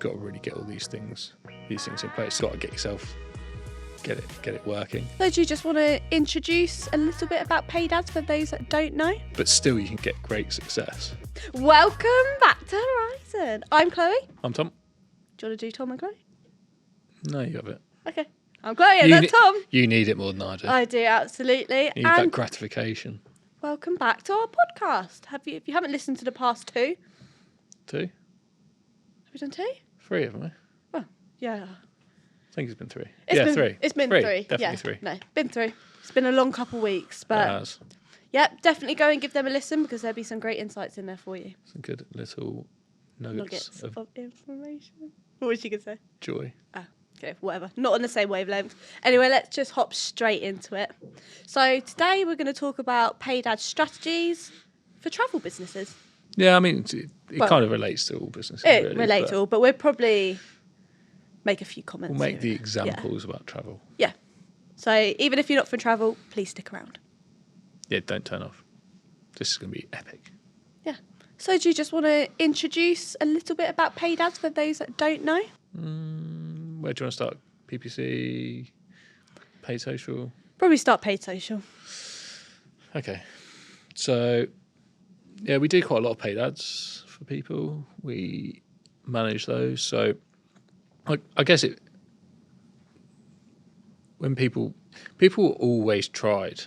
got to really get all these things in place. You've got to get it working. So do you just want to introduce a little bit about paid ads for those that don't know? But still, you can get great success. Welcome back to Horizon. I'm Chloe. I'm Tom. Do you want to do Tom and Chloe? No, you have it. Okay. I'm Chloe and that's Tom. You need it more than I do. I do, absolutely. You need that gratification. Welcome back to our podcast. If you haven't listened to the past two. 2? Have we done 2? 3, haven't we? Well, yeah. I think it's been 3. 3. It's been 3. Definitely 3. No, been 3. It's been a long couple of weeks, but definitely go and give them a listen because there'll be some great insights in there for you. Some good little nuggets of information. What was you going to say? Joy. Okay, whatever. Not on the same wavelength. Anyway, let's just hop straight into it. So today we're going to talk about paid ad strategies for travel businesses. Yeah, I mean, it kind of relates to all businesses. It relates to all, but we'll probably make a few comments. We'll make the examples about travel. Yeah. So even if you're not from travel, please stick around. Yeah, don't turn off. This is going to be epic. Yeah. So do you just want to introduce a little bit about paid ads for those that don't know? Where do you want to start? PPC, paid social? Probably start paid social. Okay. So, yeah, we do quite a lot of paid ads for people. We manage those. So, I guess when people always tried,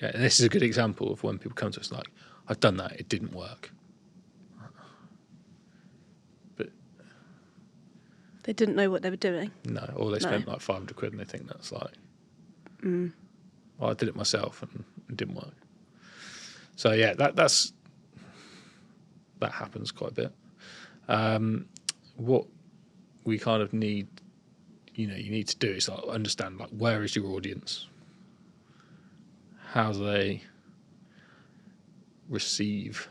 and this is a good example of when people come to us like, I've done that, it didn't work. But they didn't know what they were doing. No, or they spent like 500 quid and they think that's like, well, I did it myself and it didn't work. So yeah, that happens quite a bit. What we kind of need, you need to do is like understand like where is your audience, how do they receive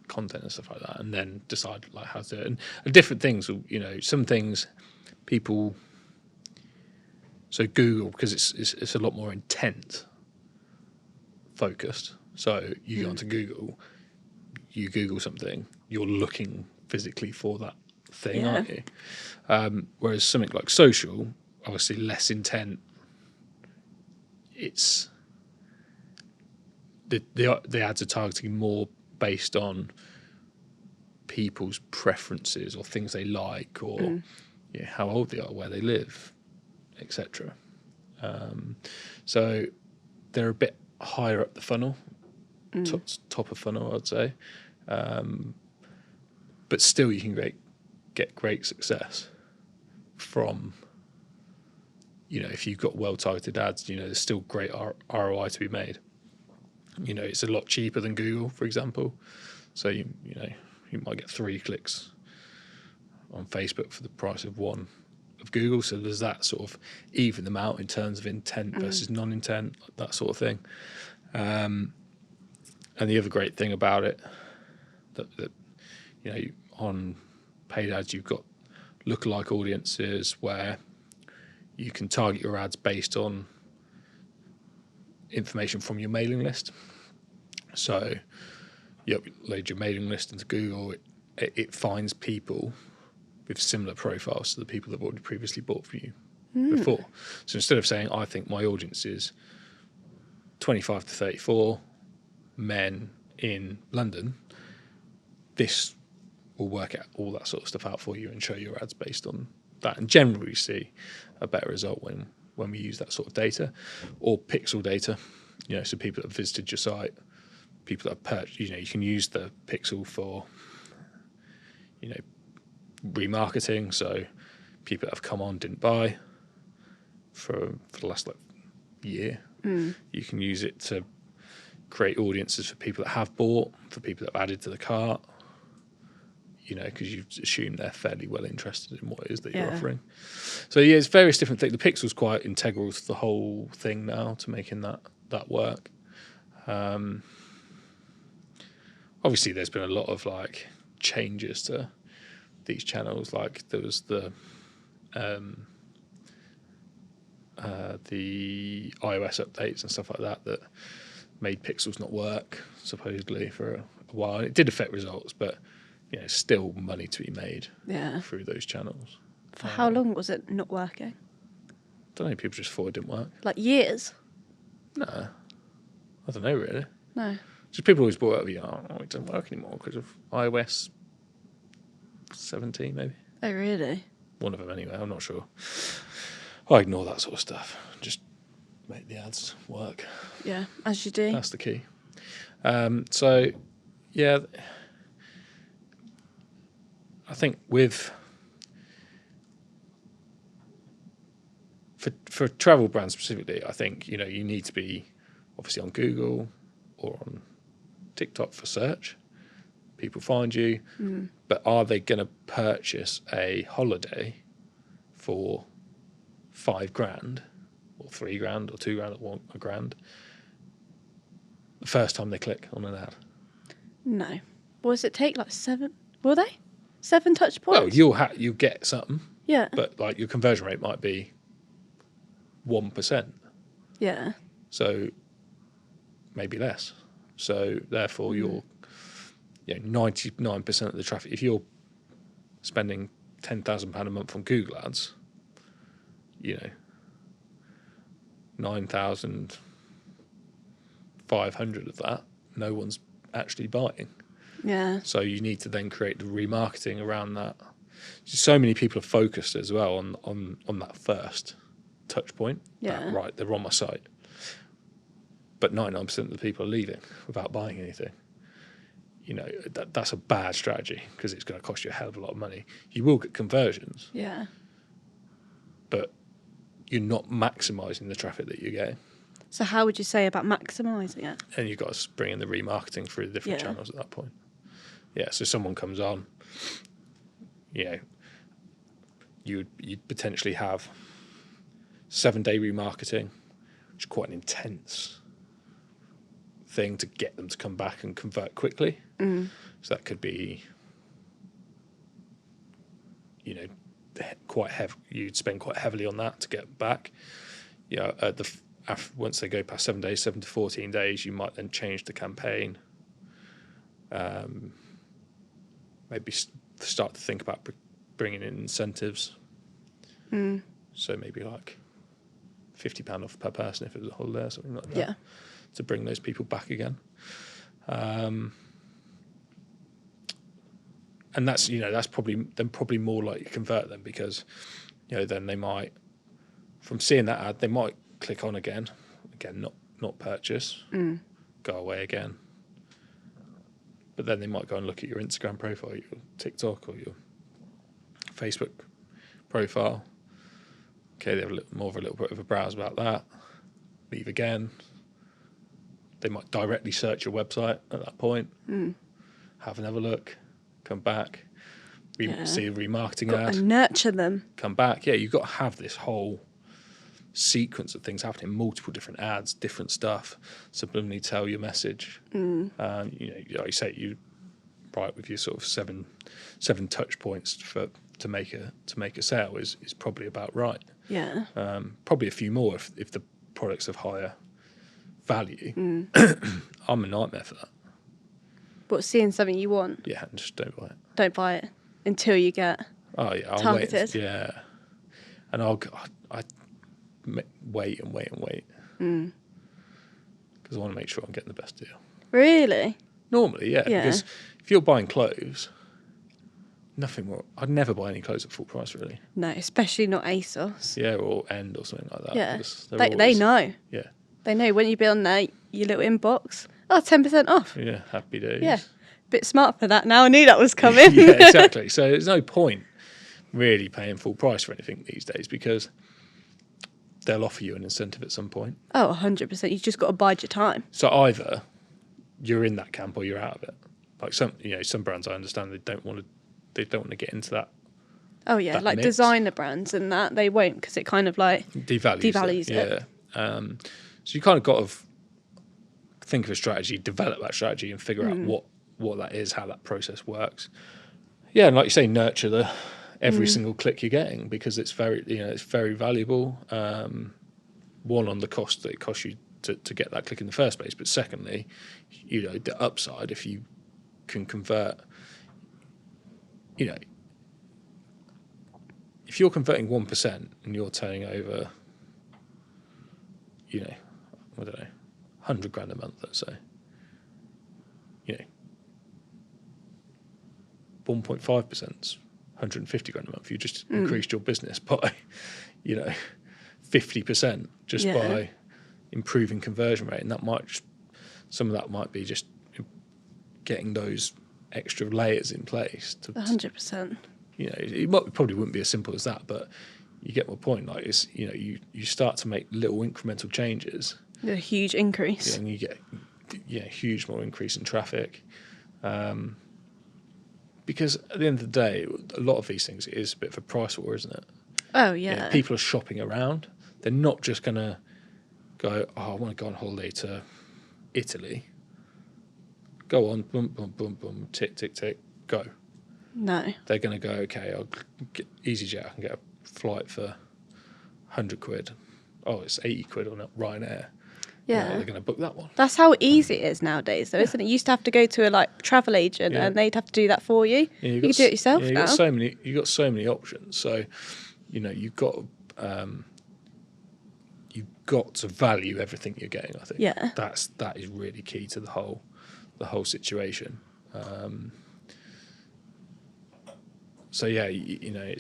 content and stuff like that, and then decide like how to do it. And different things, some things people. So Google, because it's a lot more intent focused. So you go onto Google, you Google something, you're looking physically for that thing, aren't you? Whereas something like social, obviously less intent. It's the ads are targeting more based on people's preferences or things they like or how old they are, where they live, etc. So they're a bit higher up the funnel, top of funnel, I'd say. But still, you can get great success from, if you've got well-targeted ads, there's still great ROI to be made. It's a lot cheaper than Google, for example. So, you might get 3 clicks on Facebook for the price of 1 of Google. So there's that sort of even them out in terms of intent versus non-intent, that sort of thing. And the other great thing about it, that on paid ads, you've got lookalike audiences where you can target your ads based on information from your mailing list. So you upload your mailing list into Google, it finds people with similar profiles to the people that have already previously bought from you before. So instead of saying, I think my audience is 25 to 34 men in London, this will work out all that sort of stuff out for you and show your ads based on that. And generally we see a better result when we use that sort of data or pixel data, so people that have visited your site, people that have purchased, you can use the pixel for, remarketing. So people that have come on, didn't buy for the last year, you can use it to create audiences for people that have bought, for people that have added to the cart, because you assume they're fairly well interested in what it is that you're offering. So yeah, it's various different things. The pixel's quite integral to the whole thing now, to making that work. Obviously, there's been a lot of changes to these channels. Like there was the iOS updates and stuff like that made pixels not work supposedly for a while. It did affect results, but still money to be made Yeah. through those channels. For how long was it not working? I don't know. People just thought it didn't work. Like years? No, I don't know really. No. Just people always brought up, it doesn't work anymore because of iOS 17, maybe. Oh, really? One of them anyway. I'm not sure. I ignore that sort of stuff. Just make the ads work. Yeah, as you do. That's the key. So, yeah, I think for travel brands specifically, I think you need to be obviously on Google or on TikTok for search. People find you, but are they going to purchase a holiday for $5,000 or $3,000 or $2,000 or $1,000 the first time they click on an ad? No. What does it take? Like 7? Will they? 7 touch points? Well, you'll get something, yeah. but like your conversion rate might be 1%, Yeah. so maybe less. So therefore, you're 99% of the traffic. If you're spending £10,000 a month on Google ads, 9,500 of that, no one's actually buying. Yeah. So you need to then create the remarketing around that. So many people are focused as well on that first touch point. Yeah. Right, they're on my site. But 99% of the people are leaving without buying anything. That's a bad strategy because it's going to cost you a hell of a lot of money. You will get conversions, Yeah. but you're not maximising the traffic that you're getting. So how would you say about maximising it? And you've got to bring in the remarketing through the different channels at that point. Yeah, so someone comes on, you'd potentially have 7-day remarketing, which is quite an intense thing to get them to come back and convert quickly. So that could be, quite heavy. You'd spend quite heavily on that to get back. Once they go past 7 days, 7 to 14 days, you might then change the campaign. Maybe start to think about bringing in incentives. So maybe like £50 off per person if it was a holiday or something like that. Yeah. To bring those people back again. And that's probably more likely to convert them because then they might, from seeing that ad, they might click on again, not purchase, go away again. But then they might go and look at your Instagram profile, your TikTok, or your Facebook profile. Okay, they have a little bit of a browse about that. Leave again. They might directly search your website at that point. Have another look. Come back. See a remarketing ad. And nurture them. Come back. Yeah, you've got to have this whole sequence of things happening, multiple different ads, different stuff, subliminally tell your message. Like you say, you write with your sort of seven touch points to make a sale is probably about right. Yeah. Probably a few more if the product's of higher value. I'm a nightmare for that. But seeing something you want. Yeah, and just don't buy it. Don't buy it until you get targeted. Wait. Yeah, and I wait because I want to make sure I'm getting the best deal. Really? Normally, yeah. Because if you're buying clothes, nothing more. I'd never buy any clothes at full price, really. No, especially not ASOS. Yeah, or End or something like that. Yeah, they know. Yeah, they know when you be on there, your little inbox. 10% off. Yeah, happy days. Yeah, bit smart for that now. I knew that was coming. Yeah, exactly. So there's no point really paying full price for anything these days because they'll offer you an incentive at some point. 100%. You've just got to bide your time. So either you're in that camp or you're out of it. Like some brands, I understand they don't want to get into that. Oh yeah, like mix. Designer brands and that they won't because it kind of like devalues it. Yeah. So you kind of got to think of a strategy, develop that strategy, and figure out what that is, how that process works. Yeah, and like you say, nurture every single click you're getting because it's very valuable. One, on the cost that it costs you to get that click in the first place, but secondly, the upside if you can convert you know, if you're converting 1% and you're turning over, you know, I don't know, 100 grand a month, let's say, you know, 1.5%'s 150 grand a month. You just increased your business by, you know, 50% just by improving conversion rate. And that might, some of that might be just getting those extra layers in place. 100%. You know, probably wouldn't be as simple as that, but you get my point. Like, it's, you know, you start to make little incremental changes. A huge increase. Yeah, and you get huge more increase in traffic. Because at the end of the day, a lot of these things, it is a bit of a price war, isn't it? Oh, yeah. You know, people are shopping around. They're not just going to go, oh, I want to go on holiday to Italy. Go on, boom, boom, boom, boom, tick, tick, tick, go. No. They're going to go, okay, I'll get EasyJet, I can get a flight for 100 quid. Oh, it's 80 quid on Ryanair. Yeah. They're going to book that one. That's how easy it is nowadays, though, isn't it? You used to have to go to a travel agent and they'd have to do that for you. Yeah, you can do it yourself now. You've got so many options. So, you know, you've got to value everything you're getting, I think. Yeah. That is really key to the whole situation. So yeah, you know,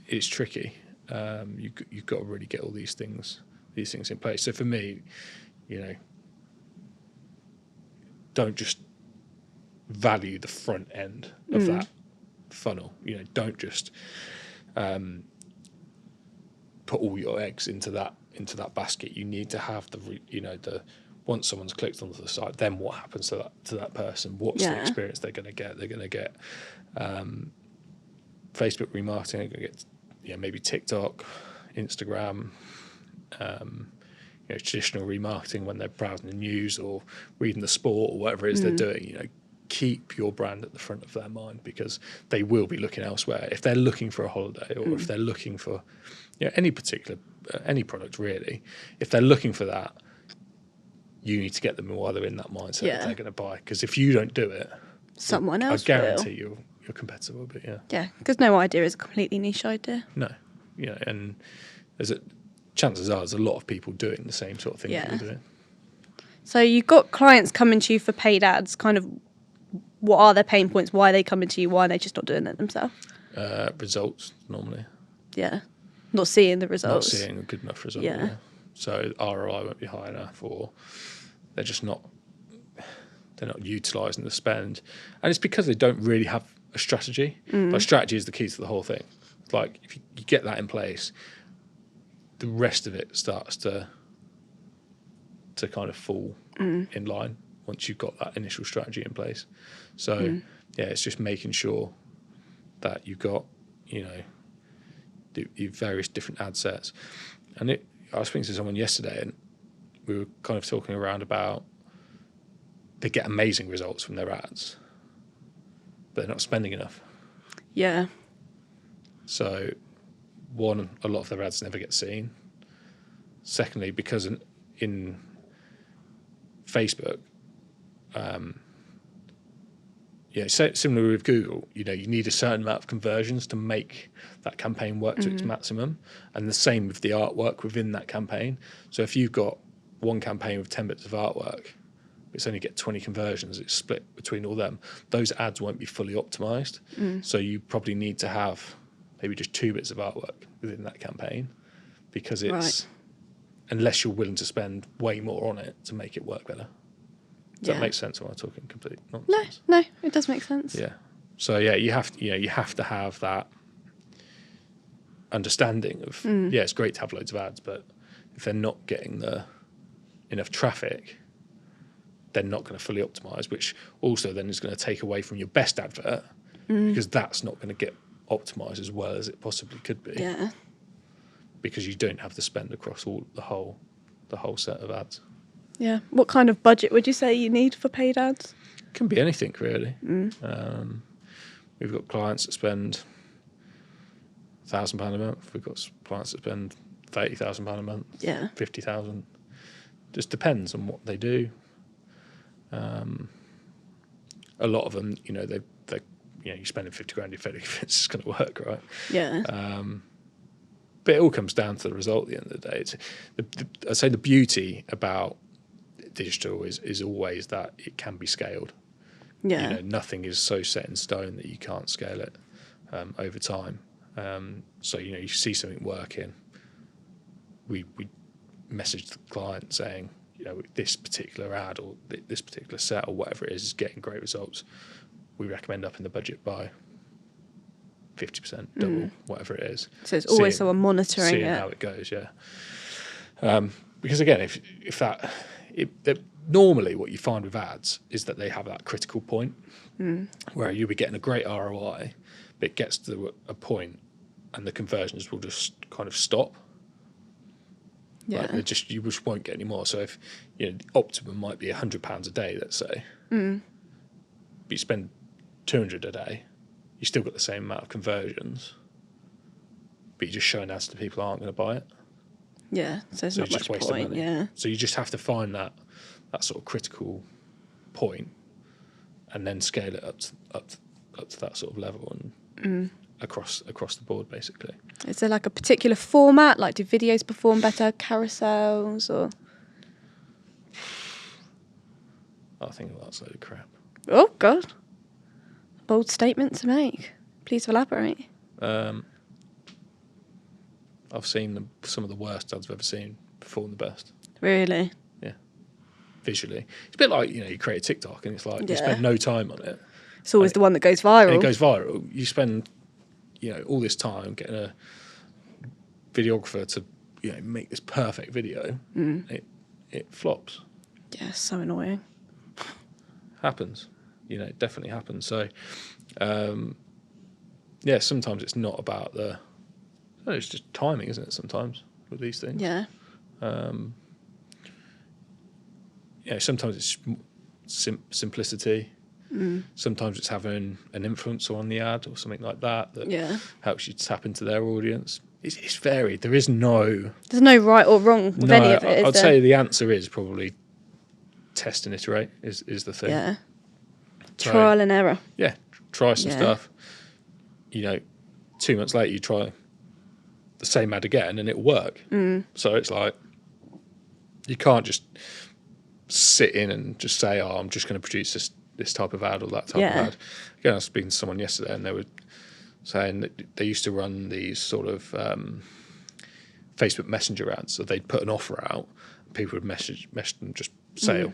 it's tricky. You've got to really get all these things in place. So for me, you know, don't just value the front end of that funnel. You know, don't just put all your eggs into that basket. You need to have once someone's clicked onto the site, then what happens to that person? What's the experience they're going to get? They're going to get Facebook remarketing. They're going to get maybe TikTok, Instagram. Traditional remarketing when they're browsing the news or reading the sport or whatever it is they're doing. You know, keep your brand at the front of their mind, because they will be looking elsewhere if they're looking for a holiday or if they're looking for any particular any product really. If they're looking for that, you need to get them while they're in that mindset that they're going to buy. Because if you don't do it, someone else I guarantee your competitor will. But yeah, because no idea is a completely niche idea. No, and chances are there's a lot of people doing the same sort of thing that you're doing. So you've got clients coming to you for paid ads. Kind of, what are their pain points? Why are they coming to you? Why are they just not doing it themselves? Results normally. Yeah, not seeing the results. Not seeing a good enough result. Yeah. So ROI won't be high enough, or they're just not. They're not utilising the spend, and it's because they don't really have a strategy. Like, strategy is the key to the whole thing. Like, if you get that in place, the rest of it starts to kind of fall in line once you've got that initial strategy in place. So it's just making sure that you've got your various different ad sets. And I was speaking to someone yesterday, and we were kind of talking around about they get amazing results from their ads, but they're not spending enough. Yeah. So, one, a lot of their ads never get seen. Secondly, because in Facebook, similar with Google, you need a certain amount of conversions to make that campaign work to its maximum, and the same with the artwork within that campaign. So if you've got one campaign with 10 bits of artwork, it's only get 20 conversions, it's split between all them, those ads won't be fully optimized. So you probably need to have maybe just 2 bits of artwork within that campaign, because it's unless you're willing to spend way more on it to make it work better. Does that make sense? Or am I talking complete nonsense? No, it does make sense. Yeah. So you have to have that understanding of it's great to have loads of ads, but if they're not getting enough traffic, they're not going to fully optimize, which also then is going to take away from your best advert, because that's not going to get optimized as well as it possibly could be. Yeah. Because you don't have to spend across the whole set of ads. Yeah. What kind of budget would you say you need for paid ads? It can be anything really. We've got clients that spend £1,000 a month. We've got clients that spend £30,000 a month. Yeah. 50,000. Just depends on what they do. A lot of them, you're spending 50 grand if it's going to work, right? Yeah. But it all comes down to the result at the end of the day. I'd say the beauty about digital is always that it can be scaled. Yeah. Nothing is so set in stone that you can't scale it over time. So you see something working, we message the client saying, this particular ad or this particular set or whatever it is getting great results. We recommend upping the budget by 50%, double, whatever it is. So it's always someone monitoring seeing it. how it goes, yeah. Because again, normally what you find with ads is that they have that critical point where you'll be getting a great ROI, but it gets to a point and the conversions will just kind of stop. Yeah. Like you just won't get any more. So if the optimum might be £100 a day, let's say, but you spend 200 a day, you still got the same amount of conversions, but you're just showing ads to people who aren't going to buy it. Yeah, so it's not just much wasting point. money. Yeah. So you just have to find that sort of critical point, and then scale it up to that sort of level and across the board, basically. Is there like a particular format? Like, do videos perform better, carousels, or? I think that's a load of crap. Oh God, bold statement to make. Please elaborate. I've seen some of the worst ads I've ever seen perform the best. Really? Yeah. Visually. It's a bit like, you create a TikTok and it's like you spend no time on it. It's always the one that goes viral. And it goes viral. You spend, all this time getting a videographer to, make this perfect video. It flops. Yeah, so annoying. Happens. It definitely happens. So, sometimes it's not about it's just timing, isn't it, sometimes, with these things? Yeah. Sometimes it's simplicity. Sometimes it's having an influencer on the ad or something like that helps you tap into their audience. It's varied. There's no right or wrong with any of it, I'd say the answer is probably test and iterate is the thing. Yeah. So, trial and error. Yeah, try some stuff. 2 months later, you try the same ad again and it'll work. So it's like, you can't just sit in and just say, I'm just going to produce this type of ad or that type of ad. Again, I was speaking to someone yesterday and they were saying that they used to run these sort of Facebook Messenger ads. So they'd put an offer out, and people would message them just sale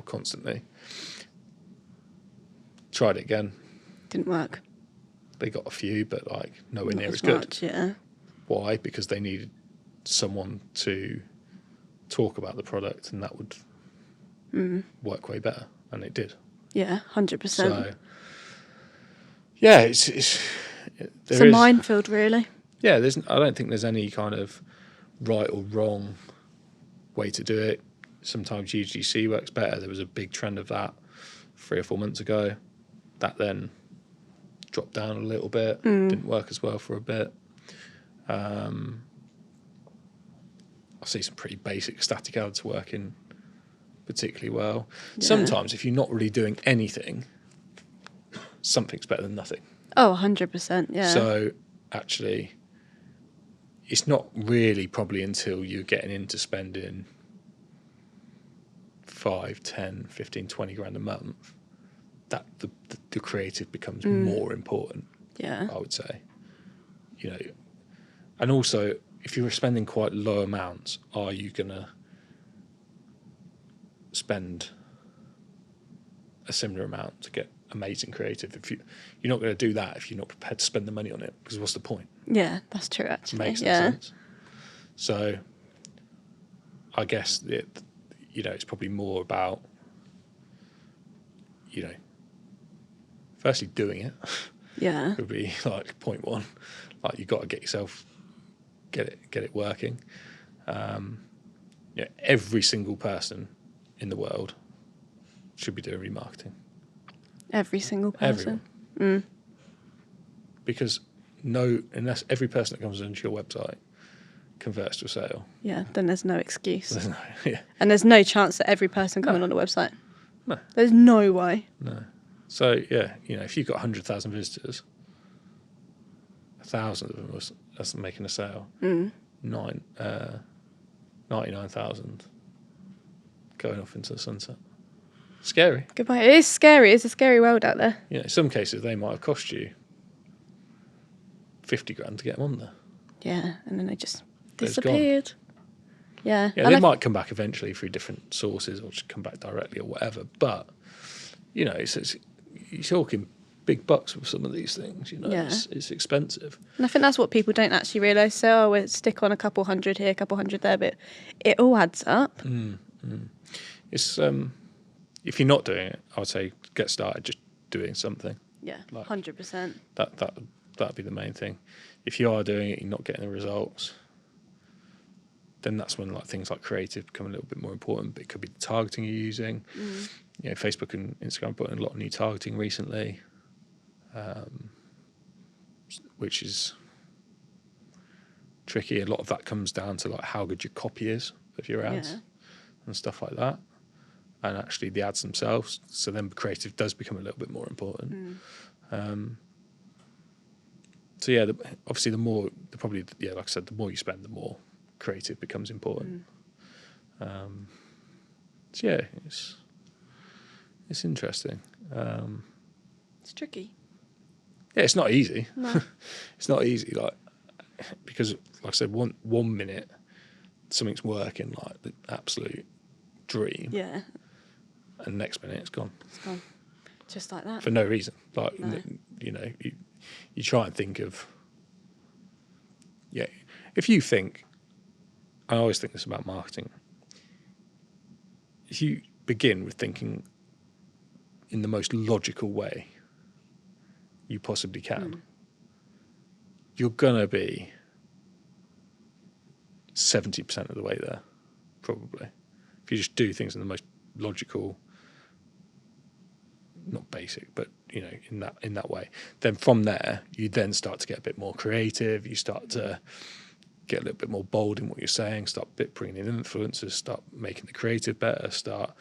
constantly. Tried it again. Didn't work. They got a few, but nowhere Not near as as good. much, yeah. Why? Because they needed someone to talk about the product, and that would work way better, and it did. Yeah, 100%. So, yeah, it's a minefield, really. Yeah, I don't think there's any kind of right or wrong way to do it. Sometimes UGC works better. There was a big trend of that 3 or 4 months ago. That then dropped down a little bit. Didn't work as well for a bit. I see some pretty basic static ads working particularly well. Yeah. Sometimes if you're not really doing anything, something's better than nothing. Oh, 100%, yeah. So actually, it's not really probably until you're getting into spending 5, 10, 15, 20 grand a month that the creative becomes more important. Yeah, I would say. And also, if you're spending quite low amounts, are you gonna spend a similar amount to get amazing creative? If you're not going to do that if you're not prepared to spend the money on it, because what's the point? Yeah, that's true. Actually, makes sense. So, I guess it's probably more about firstly doing it. Yeah, would be like point one. Like you've got to get it working. Every single person in the world should be doing remarketing. Every single person. Everyone. Because unless every person that comes onto your website converts to a sale. Yeah, then there's no excuse. Yeah. And there's no chance that every person coming on the website. No. There's no way. No. So yeah, if you've got 100,000 visitors, 1,000 of them that's making a sale. 99,000 going off into the sunset. Scary. Goodbye. It is scary. It's a scary world out there. In some cases they might have cost you 50 grand to get them on there. Yeah, and then they just They're disappeared. Yeah. Yeah, they might come back eventually through different sources or just come back directly or whatever. But, you're talking big bucks with some of these things, it's expensive. And I think that's what people don't actually realise. So, we'll stick on a couple hundred here, a couple hundred there, but it all adds up. It's, if you're not doing it, I would say get started just doing something. Yeah, 100%. That'd be the main thing. If you are doing it, you're not getting the results, then that's when things like creative become a little bit more important. But it could be the targeting you're using. Facebook and Instagram put in a lot of new targeting recently, which is tricky. A lot of that comes down to how good your copy is of your ads and stuff like that, and actually the ads themselves. So then creative does become a little bit more important. So yeah, obviously the more, like I said, the more you spend, the more creative becomes important. So yeah, it's interesting. It's tricky. Yeah, it's not easy. No. It's not easy, because like I said, one minute something's working like the absolute dream. Yeah. And next minute it's gone. It's gone. Just like that. For no reason. No. You try and think of, if you think, I always think this about marketing, if you begin with thinking in the most logical way you possibly can, you're going to be 70% of the way there, probably. If you just do things in the most logical, not basic, but in that way, then from there you then start to get a bit more creative. You start to get a little bit more bold in what you're saying. Start bringing in influencers. Start making the creative better. Start,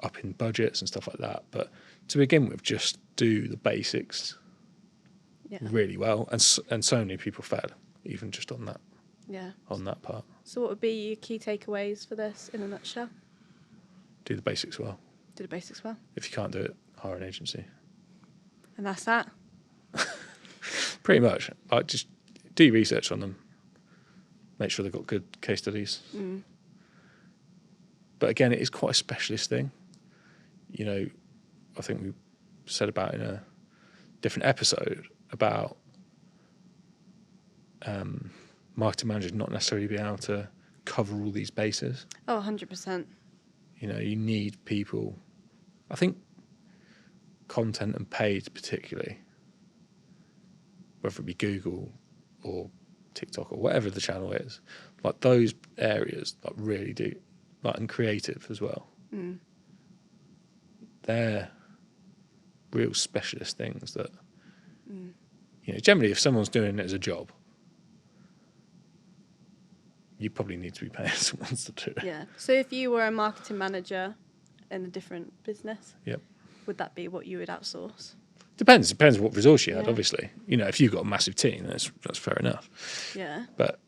upping budgets and stuff like that. But to begin with, just do the basics really well, and so many people fail, even just on that. Yeah. On that part. So what would be your key takeaways for this in a nutshell? Do the basics well. Do the basics well. If you can't do it, hire an agency. And that's that. Pretty much. Just do your research on them. Make sure they've got good case studies. But again, it is quite a specialist thing. I think we said about in a different episode about marketing managers not necessarily being able to cover all these bases. Oh, 100%. You need people. I think content and paid particularly, whether it be Google or TikTok or whatever the channel is, those areas really do, and creative as well. They're real specialist things that, generally if someone's doing it as a job, you probably need to be paying someone to do it. Yeah. So if you were a marketing manager in a different business, would that be what you would outsource? Depends what resource you had, obviously. If you've got a massive team, that's fair enough. Yeah. But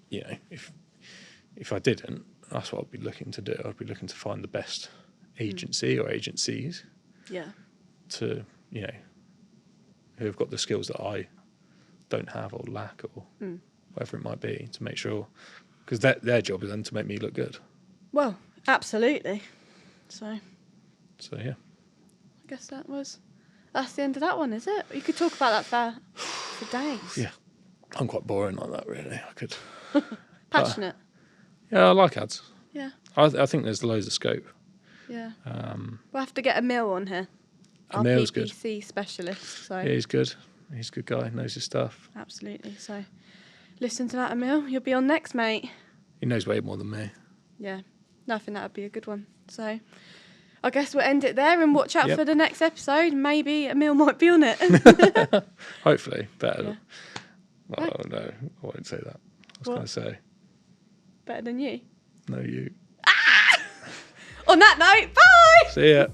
if I didn't, that's what I'd be looking to do. I'd be looking to find the best agency or agencies. Yeah. To who have got the skills that I don't have or lack or whatever it might be, to make sure, because their job is then to make me look good. Well, absolutely. So yeah. I guess that's the end of that one, is it? You could talk about that for days. Yeah. I'm quite boring like that, really. I could. Passionate. Yeah, I like ads. Yeah. I think there's loads of scope. Yeah. We'll have to get Emil on here. Emil's good. PPC specialist. So. Yeah, he's good. He's a good guy. Knows his stuff. Absolutely. So listen to that, Emil. You'll be on next, mate. He knows way more than me. Yeah. I think that would be a good one. So I guess we'll end it there and watch out for the next episode. Maybe Emil might be on it. Hopefully. Better. Yeah. Oh, no. I won't say that. I was going to say. Better than you? No, you. On that note, bye! See ya.